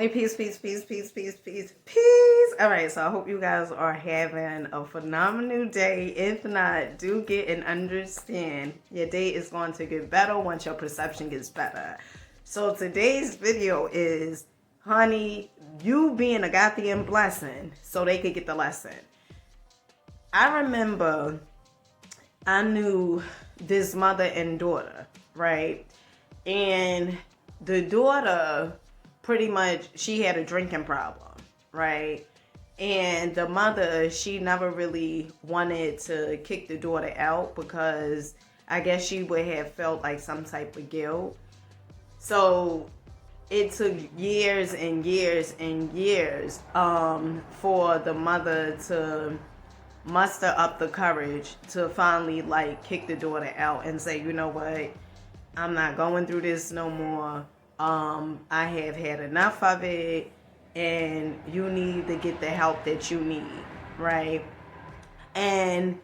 family. Peace, peace, peace, peace, peace, peace, peace. All right, so I hope you guys are having a phenomenal day. If not, do get and understand your day is going to get better once your perception gets better. So today's video is, honey, you being a goddamn blessing so they could get the lesson. I remember I knew this mother and daughter, right? And the daughter, pretty much, she had a drinking problem, right? And the mother, she never really wanted to kick the daughter out because I guess she would have felt like some type of guilt. So it took years and years and years for the mother to muster up the courage to finally like kick the daughter out and say, you know what, I'm not going through this no more. I have had enough of it, and you need to get the help that you need, right? And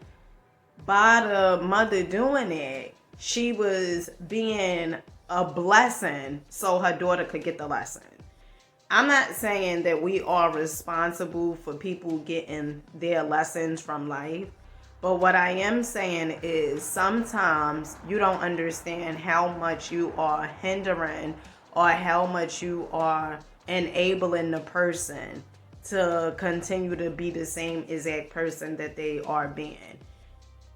by the mother doing it, she was being a blessing so her daughter could get the lesson. I'm not saying that we are responsible for people getting their lessons from life. But what I am saying is sometimes you don't understand how much you are hindering or how much you are enabling the person to continue to be the same exact person that they are being.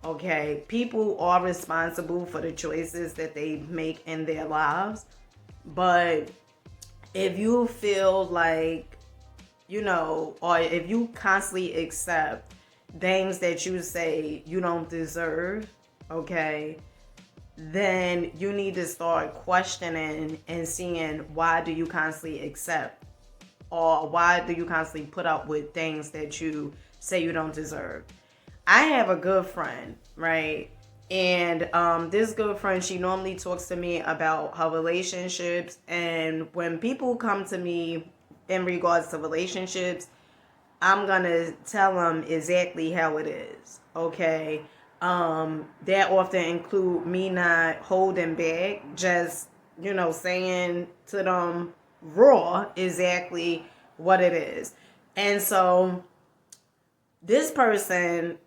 Okay, people are responsible for the choices that they make in their lives. But if you feel like, or if you constantly accept things that you say you don't deserve, okay, then you need to start questioning and seeing why do you constantly accept or why do you constantly put up with things that you say you don't deserve. I have a good friend, right? And this good friend, she normally talks to me about her relationships. And when people come to me in regards to relationships, I'm going to tell them exactly how it is, okay? That often include me not holding back, just, saying to them raw exactly what it is. And so this person,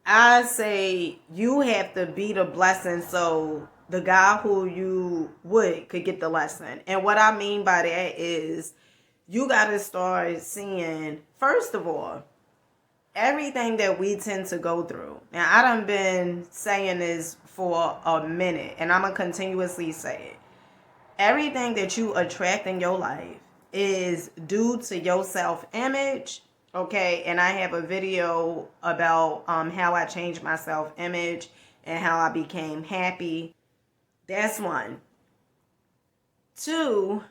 I say you have to be the blessing so the guy who you would could get the lesson. And what I mean by that is you got to start seeing, first of all, everything that we tend to go through. Now, I done been saying this for a minute, and I'm going to continuously say it. Everything that you attract in your life is due to your self-image, okay? And I have a video about how I changed my self-image and how I became happy. That's one. Two,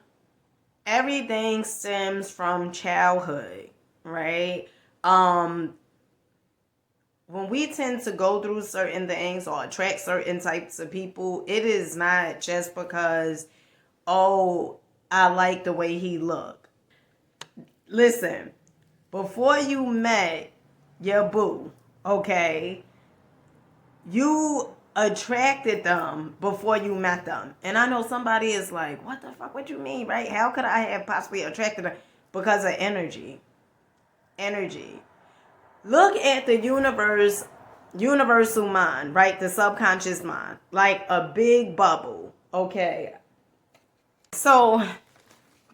everything stems from childhood, right? When we tend to go through certain things or attract certain types of people, it is not just because, oh, I like the way he look. Listen, before you met your boo, okay, you attracted them before you met them. And I know somebody is like, what the fuck, what you mean, right? How could I have possibly attracted them? Because of energy. Look at the universal mind, right? The subconscious mind, like a big bubble, okay? So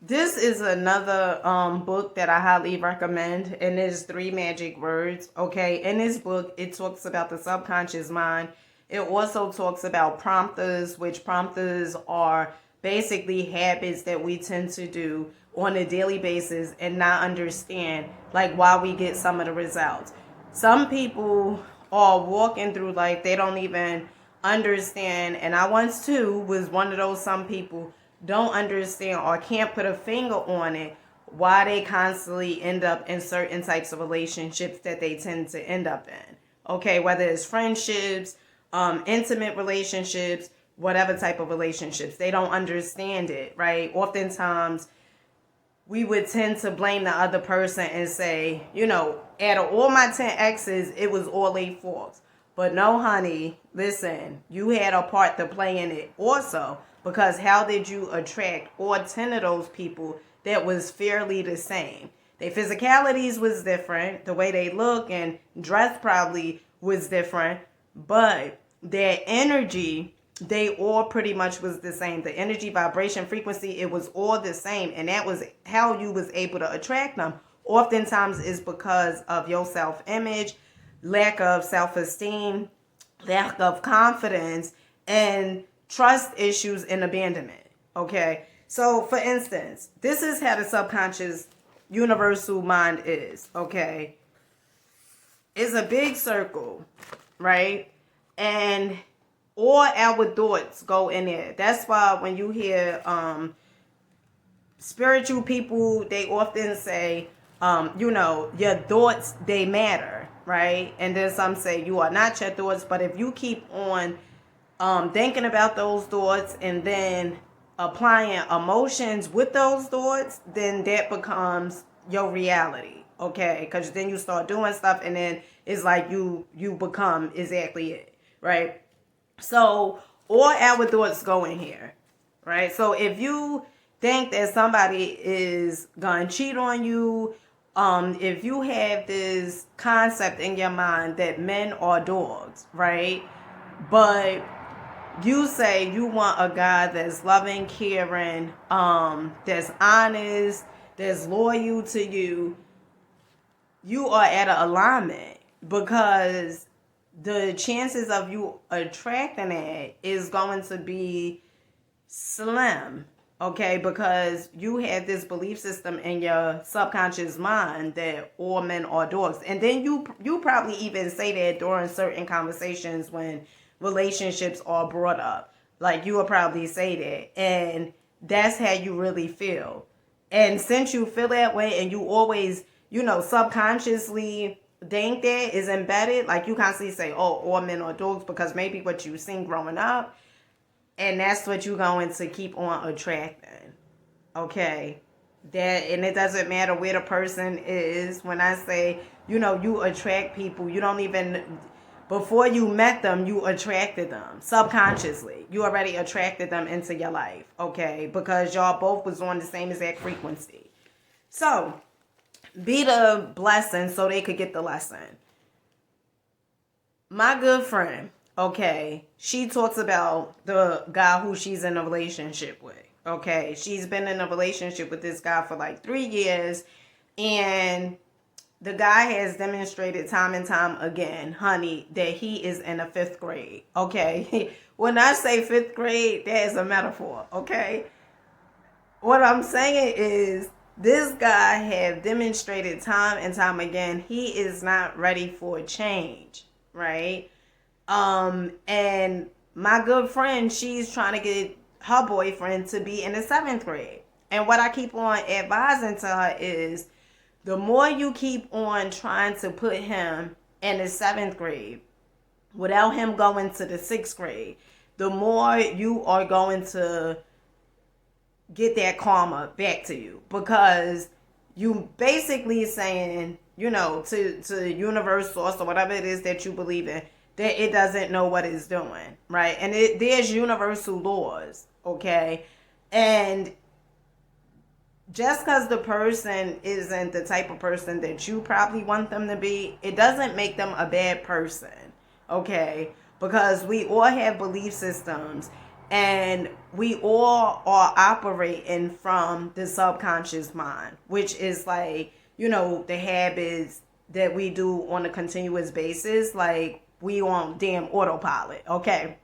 this is another book that I highly recommend, and it's 3 Magic Words, okay? In this book, it talks about the subconscious mind. It also talks about prompters, which prompters are basically habits that we tend to do on a daily basis and not understand like why we get some of the results. Some people are walking through life, they don't even understand, and I once too was one of those some people don't understand or can't put a finger on it why they constantly end up in certain types of relationships that they tend to end up in. Okay, whether it's friendships, intimate relationships, whatever type of relationships, they don't understand it, right? Oftentimes we would tend to blame the other person and say, out of all my 10 exes, it was all their fault. But no, honey, listen, you had a part to play in it also, because how did you attract all 10 of those people that was fairly the same. Their physicalities was different. The way they look and dress probably was different. But their energy, they all pretty much was the same. The energy, vibration, frequency, it was all the same. And that was how you was able to attract them. Oftentimes is because of your self-image, lack of self-esteem, lack of confidence, and trust issues and abandonment. Okay? So, for instance, this is how the subconscious universal mind is. Okay? It's a big circle, right? And all our thoughts go in there. That's why when you hear spiritual people, they often say, your thoughts, they matter, right? And then some say you are not your thoughts. But if you keep on thinking about those thoughts and then applying emotions with those thoughts, then that becomes your reality, okay? Because then you start doing stuff and then it's like you become exactly it, right? So all our thoughts go in here, right? So if you think that somebody is gonna cheat on you, if you have this concept in your mind that men are dogs, right? But you say you want a guy that's loving, caring, that's honest, that's loyal to you, you are at an alignment, because the chances of you attracting it is going to be slim, okay? Because you had this belief system in your subconscious mind that all men are dogs. And then you probably even say that during certain conversations when relationships are brought up. Like, you will probably say that. And that's how you really feel. And since you feel that way and you always, subconsciously think that is embedded, like you constantly say, oh, all men are dogs, because maybe what you've seen growing up, and that's what you're going to keep on attracting. Okay? And it doesn't matter where the person is. When I say, you attract people, you don't even, before you met them, you attracted them subconsciously. You already attracted them into your life, okay? Because y'all both was on the same exact frequency. So, be the blessing so they could get the lesson. My good friend, okay, she talks about the guy who she's in a relationship with, okay? She's been in a relationship with this guy for like 3 years, and the guy has demonstrated time and time again, honey, that he is in the 5th grade, okay? When I say 5th grade, that is a metaphor, okay? What I'm saying is, this guy have demonstrated time and time again he is not ready for change, right? And my good friend, she's trying to get her boyfriend to be in the 7th grade. And what I keep on advising to her is, the more you keep on trying to put him in the 7th grade without him going to the 6th grade, the more you are going to get that karma back to you, because you basically saying, to the universe, source, or whatever it is that you believe in, that it doesn't know what it's doing, right? And there's universal laws, okay? And just because the person isn't the type of person that you probably want them to be, it doesn't make them a bad person, okay? Because we all have belief systems, and we all are operating from the subconscious mind, which is like, the habits that we do on a continuous basis, like we on damn autopilot, okay?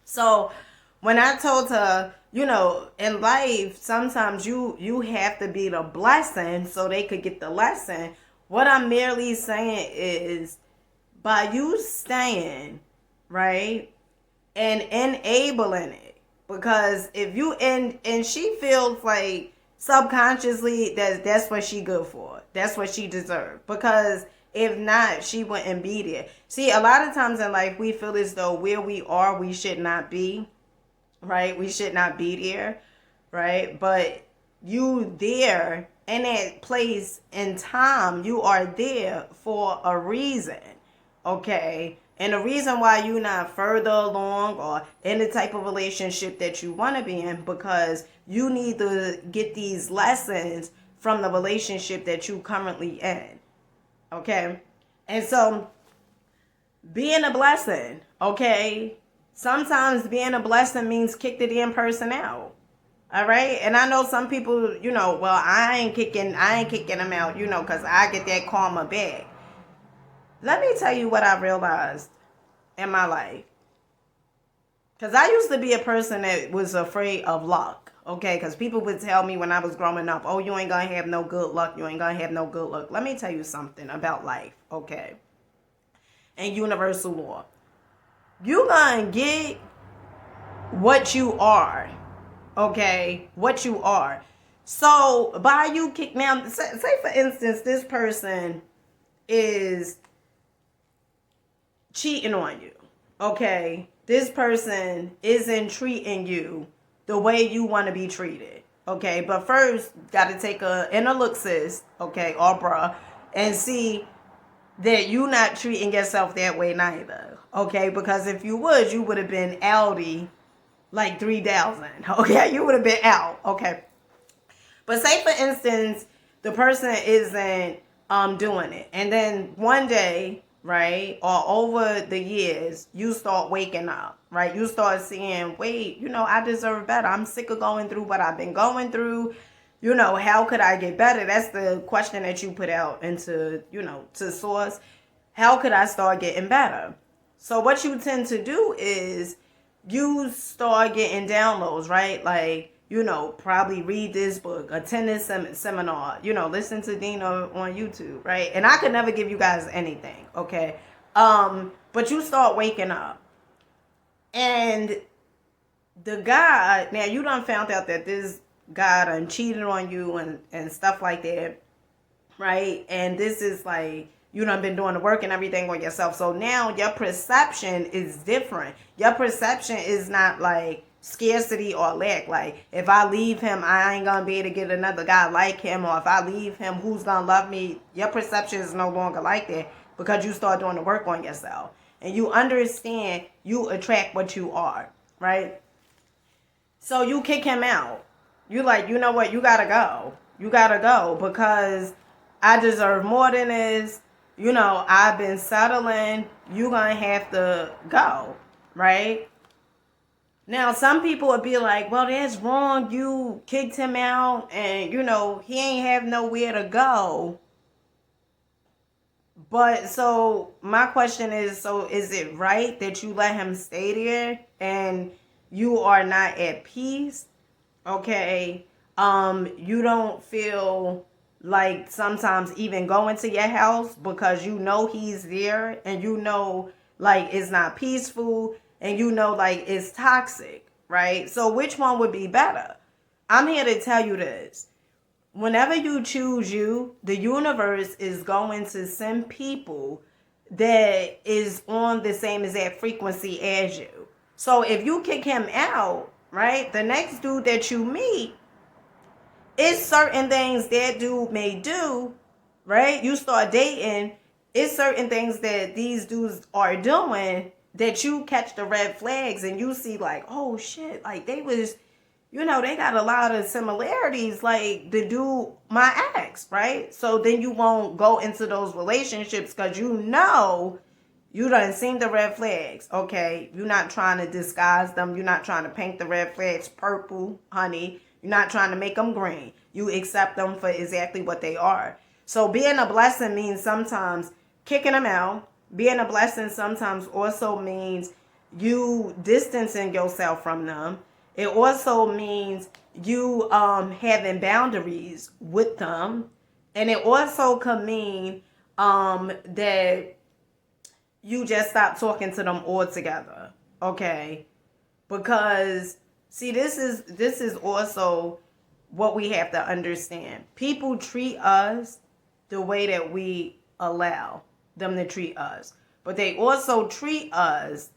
So when I told her, in life, sometimes you have to be the blessing so they could get the lesson. What I'm merely saying is, by you staying, right, and enabling it, because if you, and she feels like subconsciously that's what she good for. That's what she deserves. Because if not, she wouldn't be there. See, a lot of times in life, we feel as though where we are, we should not be, right? We should not be there, right? But you there in that place and time, you are there for a reason, okay? And the reason why you're not further along or in the type of relationship that you want to be in, because you need to get these lessons from the relationship that you currently in. Okay? And so being a blessing, okay? Sometimes being a blessing means kick the damn person out. All right? And I know some people, well, I ain't kicking them out, because I get that karma back. Let me tell you what I realized in my life. Because I used to be a person that was afraid of luck. Okay, because people would tell me when I was growing up, oh, you ain't going to have no good luck. You ain't going to have no good luck. Let me tell you something about life, okay? And universal law. You going to get what you are, okay? What you are. So, by you kick, now, say for instance, this person is cheating on you, okay? This person isn't treating you the way you want to be treated, okay? But first, got to take a inner look, sis, okay, or bruh, and see that you not treating yourself that way neither, okay? Because if you would have been outie like 3,000, okay? You would have been out, okay? But say, for instance, the person isn't doing it. And then one day, right, or over the years, you start waking up, right? You start seeing, wait, I deserve better. I'm sick of going through what I've been going through. How could I get better? That's the question that you put out into, to source. How could I start getting better? So what you tend to do is you start getting downloads, right? Like, probably read this book, attend this seminar, listen to Dina on YouTube, right? And I could never give you guys anything, okay? But you start waking up. And the guy, now you done found out that this guy done cheated on you and stuff like that, right? And this is like, you done been doing the work and everything on yourself. So now your perception is different. Your perception is not like scarcity or lack. Like, if I leave him, I ain't gonna be able to get another guy like him. Or if I leave him, who's gonna love me? Your perception is no longer like that because you start doing the work on yourself. And you understand you attract what you are, right? So you kick him out. You like, you know what? You gotta go. You gotta go because I deserve more than this. I've been settling. You gonna have to go, right? Now, some people would be like, well, that's wrong. You kicked him out and, he ain't have nowhere to go. But so my question is, so is it right that you let him stay there and you are not at peace? Okay. You don't feel like sometimes even going to your house because he's there and like it's not peaceful and like it's toxic, right? So which one would be better? I'm here to tell you this. Whenever you choose you, the universe is going to send people that is on the same exact frequency as you. So if you kick him out, right, the next dude that you meet, it's certain things that dude may do, right? You start dating, it's certain things that these dudes are doing that you catch the red flags and you see like, oh shit, like they was, they got a lot of similarities, like the dude, my ex, right? So then you won't go into those relationships because you done seen the red flags, okay? You're not trying to disguise them. You're not trying to paint the red flags purple, honey. You're not trying to make them green. You accept them for exactly what they are. So being a blessing means sometimes kicking them out. Being a blessing sometimes also means you distancing yourself from them. It also means you having boundaries with them. And it also can mean that you just stop talking to them altogether, okay? Because see, this is also what we have to understand. People treat us the way that we allow them to treat us, but they also treat us